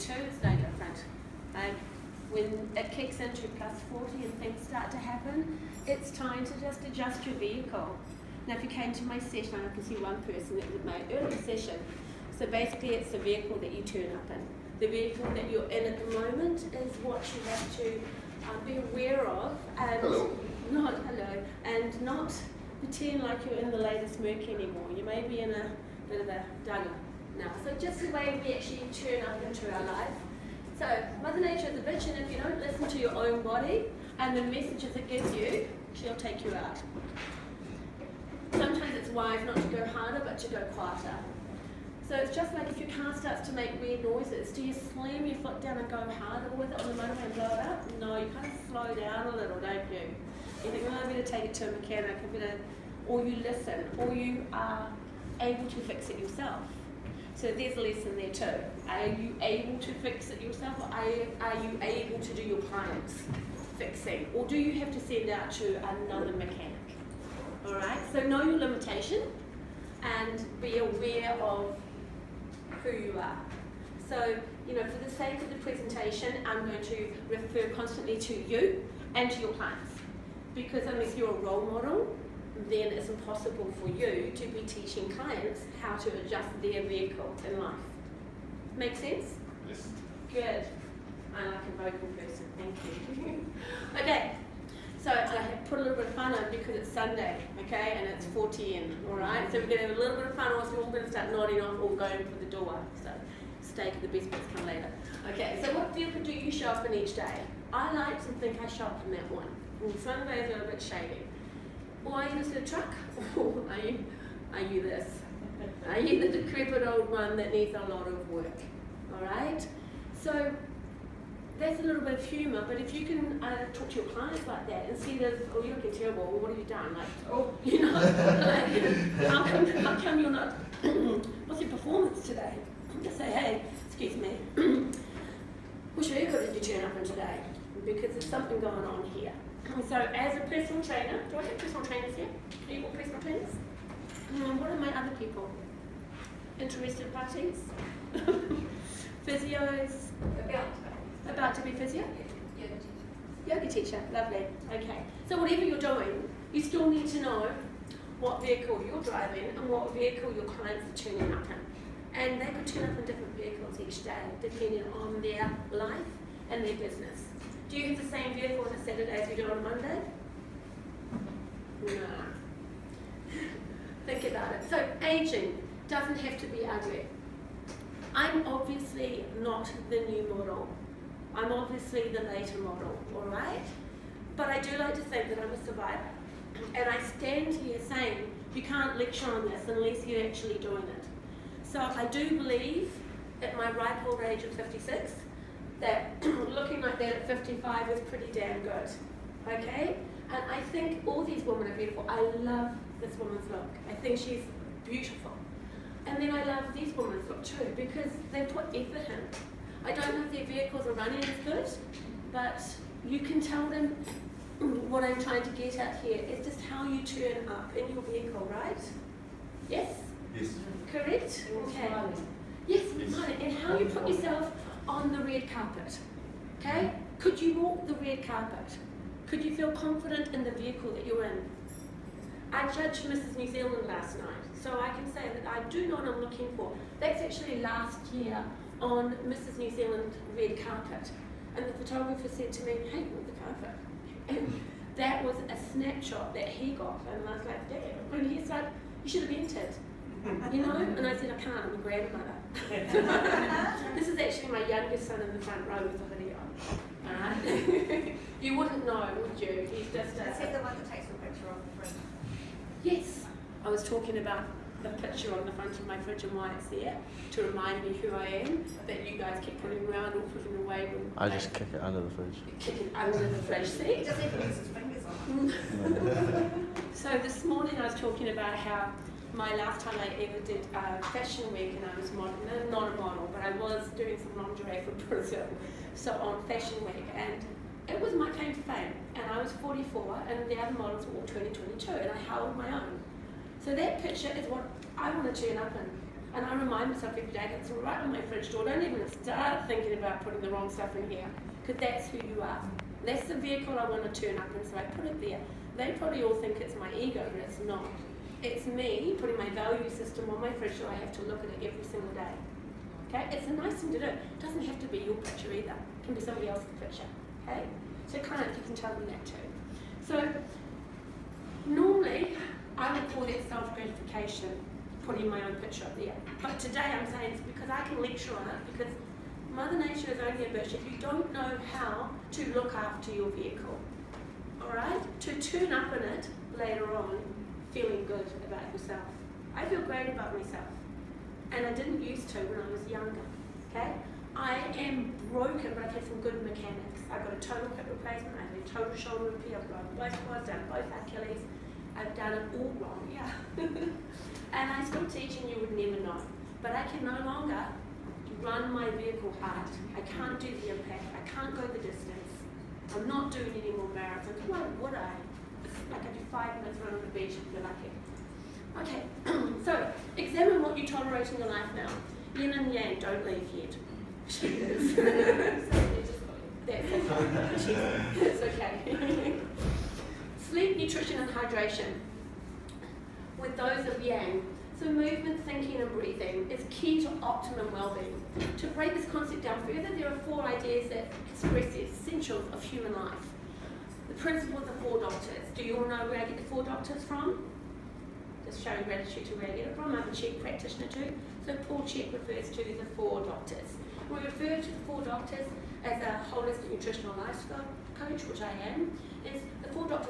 42 is no different. Like when it kicks into plus 40 and things start to happen, it's time to just adjust your vehicle. Now if you came to my session, I can see one person that was my early session. So basically it's the vehicle that you turn up in. The vehicle that you're in at the moment is what you have to be aware of and not pretend like you're in the latest Merc anymore. You may be in a bit of a dugger now. So just the way we actually turn up into our life. So Mother Nature is a bitch, and if you don't listen to your own body and the messages it gives you, she'll take you out. Sometimes it's wise not to go harder but to go quieter. So it's just like if your car starts to make weird noises, do you slam your foot down and go harder with it on the motorway and blow it up? No, you kind of slow down a little, don't you? You think, I better take it to a mechanic, or you listen, or you are able to fix it yourself. So there's a lesson there too. Are you able to fix it yourself, or are you able to do your client's fixing? Or do you have to send out to another mechanic? Alright, so know your limitation and be aware of who you are. So, for the sake of the presentation, I'm going to refer constantly to you and to your clients. Because unless you're a role model, then it's impossible for you to be teaching clients how to adjust their vehicle in life. Make sense? Yes. Good. I like a vocal person, thank you. Okay, so I have put a little bit of fun on because it's Sunday, okay, and it's 4:10, alright? So we're going to have a little bit of fun, or we're all going to start nodding off or going for the door. So steak at the best bits come later. Okay, so what vehicle do you show up in each day? I like to think I show up in that one. And some days are a bit shady. Or are you just a truck? Or are you this? Are you the decrepit old one that needs a lot of work? Alright? So that's a little bit of humour, but if you can talk to your clients like that and see this, oh, you're looking terrible, well, what have you done? Like, how come you're not, what's your performance today? Just say, hey, excuse me, which vehicle did you turn up in today? Because there's something going on here. So as a personal trainer, do I have personal trainers here? Do you want personal trainers? What are my other people? Interested parties? Physios? About to be physio? Yoga teacher, lovely. Okay. So whatever you're doing, you still need to know what vehicle you're driving and what vehicle your clients are turning up in. And they could turn up in different vehicles each day, depending on their life and their business. Do you have the same vehicle on a Saturday as you do on a Monday? No. Think about it. So aging doesn't have to be ugly. I'm obviously not the new model. I'm obviously the later model, alright? But I do like to think that I'm a survivor. And I stand here saying you can't lecture on this unless you're actually doing it. So I do believe at my ripe old age of 56 that looking like that at 55 is pretty damn good, okay? And I think all these women are beautiful. I love this woman's look. I think she's beautiful. And then I love these women's look too, because they put effort in. I don't know if their vehicles are running as good, but you can tell them what I'm trying to get at here is just how you turn up in your vehicle, right? Yes? Yes. Correct? Okay. Yes, and how you put yourself on the red carpet, okay? Could you walk the red carpet? Could you feel confident in the vehicle that you're in? I judged Mrs. New Zealand last night, so I can say that I do know what I'm looking for. That's actually last year on Mrs. New Zealand red carpet. And the photographer said to me, hey, walk the carpet. And that was a snapshot that he got. And I was like, damn. And he's like, you should have entered. You know? And I said, I can't, I'm a grandmother. This is actually my youngest son in the front row with the hoodie on. Alright? You wouldn't know, would you? He's just Is he the one that takes a picture of the front? Yes. I was talking about the picture on the front of my fridge and why it's there, to remind me who I am, that you guys keep putting around or putting away. When I just kick it under the fridge. Kick it under the fridge, see? He doesn't even use his fingers on it. So this morning I was talking about how my last time I ever did Fashion Week, and I was not a model, but I was doing some lingerie for Brazil, so on Fashion Week, and it was my claim to fame, and I was 44, and the other models were all 20, 22, and I held my own. So that picture is what I want to turn up in. And I remind myself every day, it's right on my fridge door, don't even start thinking about putting the wrong stuff in here, because that's who you are. That's the vehicle I want to turn up in, so I put it there. They probably all think it's my ego, but it's not. It's me putting my value system on my fridge, so I have to look at it every single day. Okay? It's a nice thing to do. It doesn't have to be your picture either. It can be somebody else's picture. Okay? So clients, you can tell them that too. So normally, I would call that self-gratification, putting my own picture up there. But today I'm saying it's because I can lecture on it, because Mother Nature is only a bitch if you don't know how to look after your vehicle. Alright? To turn up in it later on feeling good about yourself. I feel great about myself. And I didn't used to when I was younger. Okay? I am broken, but I've had some good mechanics. I've got a total hip replacement, I have a total shoulder repair, I've got both quads down, both Achilles. I've done it all wrong, yeah. And I still teach, and you would never know. But I can no longer run my vehicle hard. I can't do the impact. I can't go the distance. I'm not doing any more marathons. Why would I? It's like I do 5 minutes run on the beach if you're lucky. Okay, so examine what you tolerate in your life now. Yin and yang, don't leave yet. She is. That's okay. Sleep, nutrition, and hydration. With those of yang, so movement, thinking, and breathing is key to optimum well-being. To break this concept down further, there are 4 ideas that express the essentials of human life. The principles of 4 doctors. Do you all know where I get the 4 doctors from? Just showing gratitude to where I get it from. I'm a CHEK practitioner too. So Paul Chek refers to the 4 doctors. We refer to the 4 doctors as a holistic nutritional lifestyle coach, which I am. Is the 4 doctors